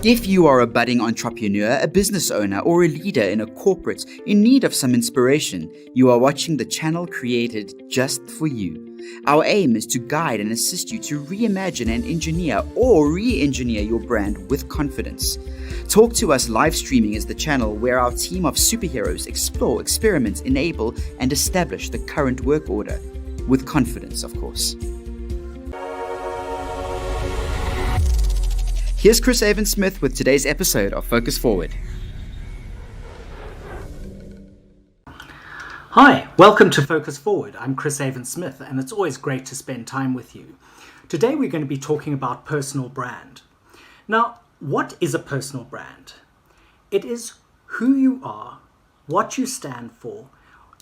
If you are a budding entrepreneur, a business owner, or a leader in a corporate in need of some inspiration, you are watching the channel created just for you. Our aim is to guide and assist you to reimagine and engineer or re-engineer your brand with confidence. Talk to Us live streaming is the channel where our team of superheroes explore, experiment, enable, and establish the current work order. With confidence, of course. Here's Chris Avon-Smith with today's episode of Focus Forward. Hi, welcome to Focus Forward. I'm Chris Avon-Smith, and it's always great to spend time with you. Today we're going to be talking about personal brand. Now, what is a personal brand? It is who you are, what you stand for,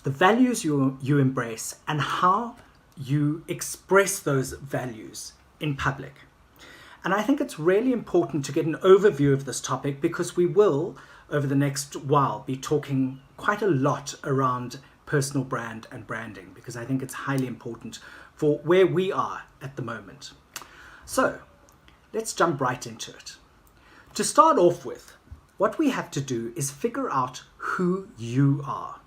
the values you embrace, and how you express those values in public. And I think it's really important to get an overview of this topic because we will, over the next while, be talking quite a lot around personal brand and branding because I think it's highly important for where we are at the moment. So, let's jump right into it. To start off with, what we have to do is figure out who you are.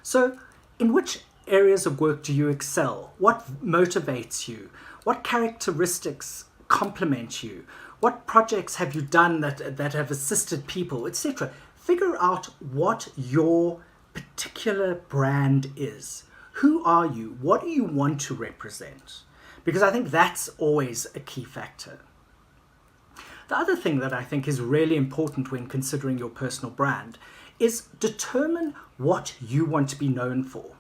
So, in which areas of work do you excel? What motivates you? What characteristics complement you? What projects have you done that have assisted people, etc.? Figure out what your particular brand is. Who are you? What do you want to represent? Because I think that's always a key factor. The other thing that I think is really important when considering your personal brand is determine what you want to be known for.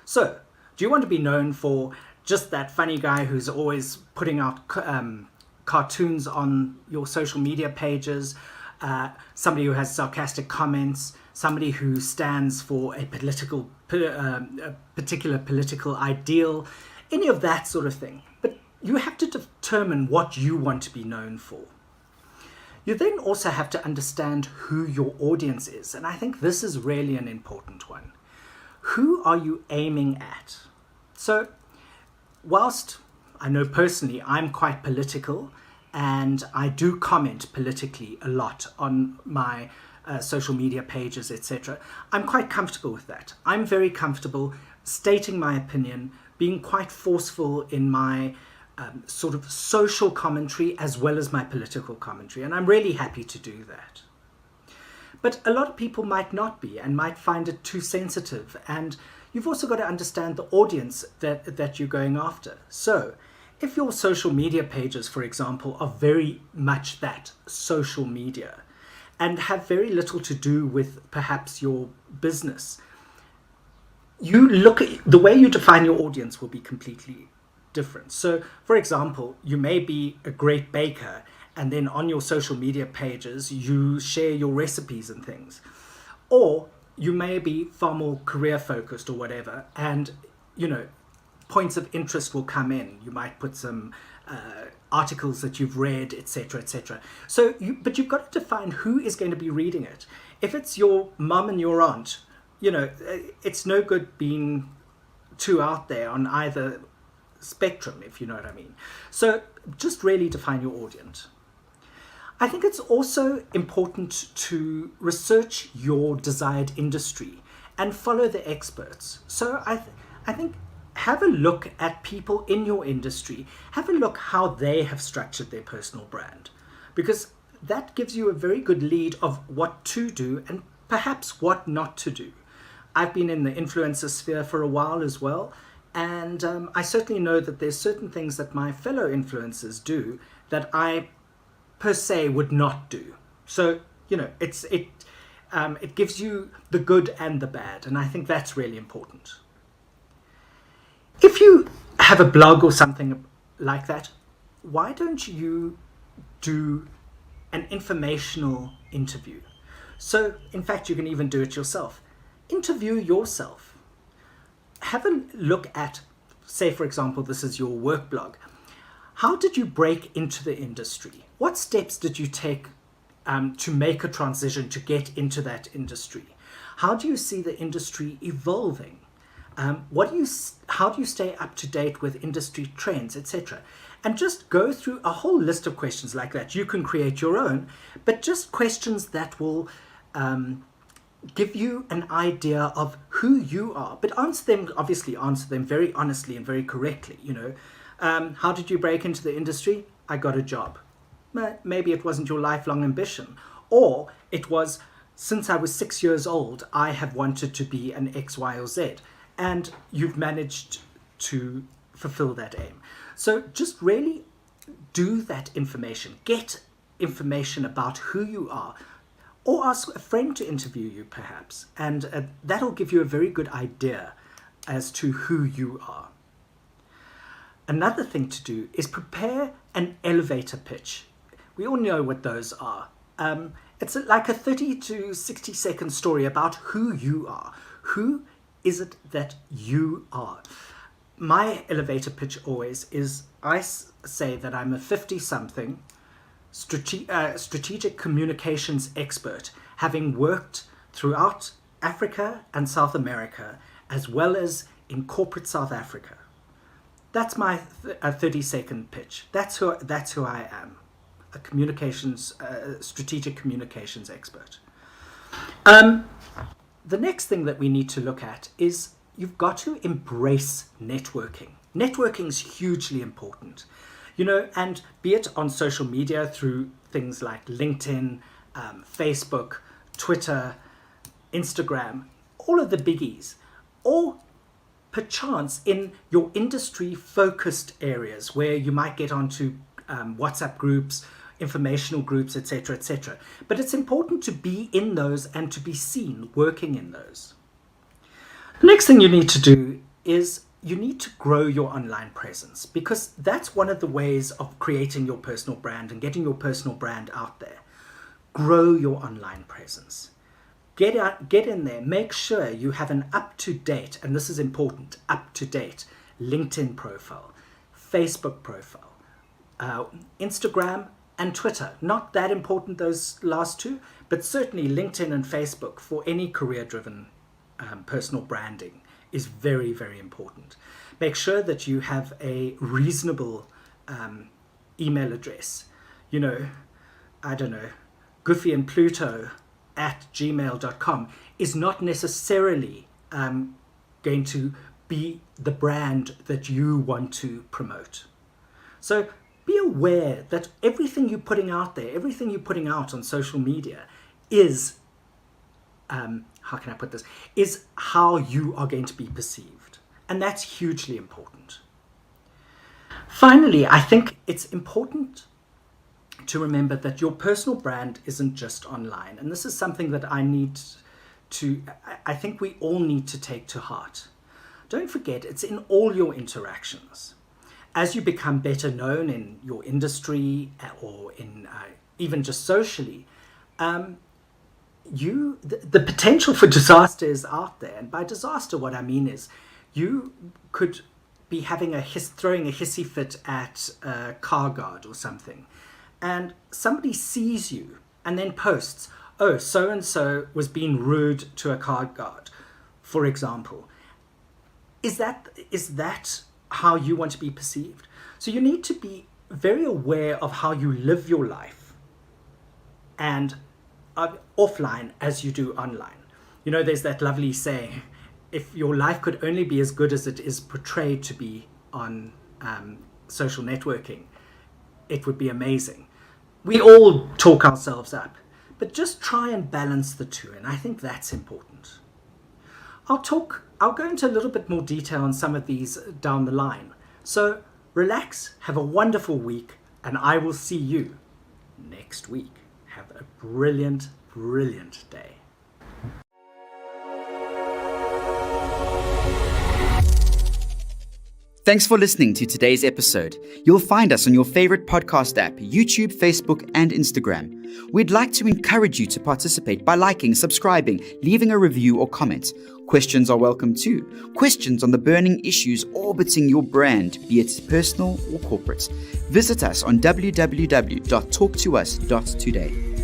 So, do you want to be known for just that funny guy who's always putting out cartoons on your social media pages, somebody who has sarcastic comments, somebody who stands for a particular political ideal, any of that sort of thing. But you have to determine what you want to be known for. You then also have to understand who your audience is, and I think this is really an important one. Who are you aiming at? So, whilst I know personally I'm quite political and I do comment politically a lot on my social media pages, etc., I'm quite comfortable with that. I'm very comfortable stating my opinion, being quite forceful in my sort of social commentary as well as my political commentary, and I'm really happy to do that. But a lot of people might not be and might find it too sensitive, and you've also got to understand the audience that you're going after. So, if your social media pages, for example, are very much that, social media, and have very little to do with perhaps your business, the way you define your audience will be completely different. So, for example, you may be a great baker, and then on your social media pages, you share your recipes and things. Or you may be far more career focused or whatever, and points of interest will come in. You might put some articles that you've read, etc., etc. But you've got to define who is going to be reading it. If it's your mum and your aunt, it's no good being too out there on either spectrum, if you know what I mean. So just really define your audience. I think it's also important to research your desired industry and follow the experts. So I think have a look at people in your industry. Have a look how they have structured their personal brand, because that gives you a very good lead of what to do and perhaps what not to do. I've been in the influencer sphere for a while as well, and I certainly know that there's certain things that my fellow influencers do that I per se would not do. So it gives you the good and the bad, and I think that's really important. If you have a blog or something like that, why don't you do an informational interview? So, in fact, you can even do it yourself. Interview yourself. Have a look at, say, for example, this is your work blog. How did you break into the industry? What steps did you take to make a transition to get into that industry? How do you see the industry evolving? How how do you stay up to date with industry trends, etc.? And just go through a whole list of questions like that. You can create your own, but just questions that will give you an idea of who you are. But answer them very honestly and very correctly. How did you break into the industry? I got a job. Maybe it wasn't your lifelong ambition, or it was, since I was 6 years old, I have wanted to be an X, Y, or Z, and you've managed to fulfill that aim. So just really do that information. Get information about who you are, or ask a friend to interview you perhaps, and that'll give you a very good idea as to who you are. Another thing to do is prepare an elevator pitch. We all know what those are. It's like a 30 to 60 second story about who you are. Who is it that you are? My elevator pitch always is, I say that I'm a 50-something strategic communications expert, having worked throughout Africa and South America, as well as in corporate South Africa. That's my 30-second pitch. That's who I am. A strategic communications expert. The next thing that we need to look at is you've got to embrace networking. Networking is hugely important, and be it on social media through things like LinkedIn, Facebook, Twitter, Instagram, all of the biggies, or perchance in your industry focused areas where you might get onto WhatsApp groups, informational groups, etc., etc. But it's important to be in those and to be seen working in those. The next thing you need to do is you need to grow your online presence, because that's one of the ways of creating your personal brand and getting your personal brand out there. Grow your online presence. Get in there. Make sure you have an up-to-date, and this is important, up-to-date LinkedIn profile, Facebook profile, Instagram and Twitter. Not that important, those last two, but certainly LinkedIn and Facebook for any career-driven personal branding is very, very important. Make sure that you have a reasonable email address. Goofy and Pluto @gmail.com is not necessarily going to be the brand that you want to promote. So be aware that everything you're putting out there, everything you're putting out on social media is, how can I put this, is how you are going to be perceived. And that's hugely important. Finally, I think it's important to remember that your personal brand isn't just online. And this is something that I think we all need to take to heart. Don't forget, it's in all your interactions. As you become better known in your industry or in even just socially, the potential for disaster is out there. And by disaster, what I mean is you could be throwing a hissy fit at a car guard or something, and somebody sees you and then posts, oh, so-and-so was being rude to a car guard, for example. Is that how you want to be perceived? So you need to be very aware of how you live your life and offline as you do online. There's that lovely saying, if your life could only be as good as it is portrayed to be on social networking, it would be amazing. We all talk ourselves up, but just try and balance the two, and I think that's important. I'll go into a little bit more detail on some of these down the line. So relax, have a wonderful week, and I will see you next week. Have a brilliant, brilliant day. Thanks for listening to today's episode. You'll find us on your favorite podcast app, YouTube, Facebook, and Instagram. We'd like to encourage you to participate by liking, subscribing, leaving a review or comment. Questions are welcome too. Questions on the burning issues orbiting your brand, be it personal or corporate. Visit us on www.talktous.today.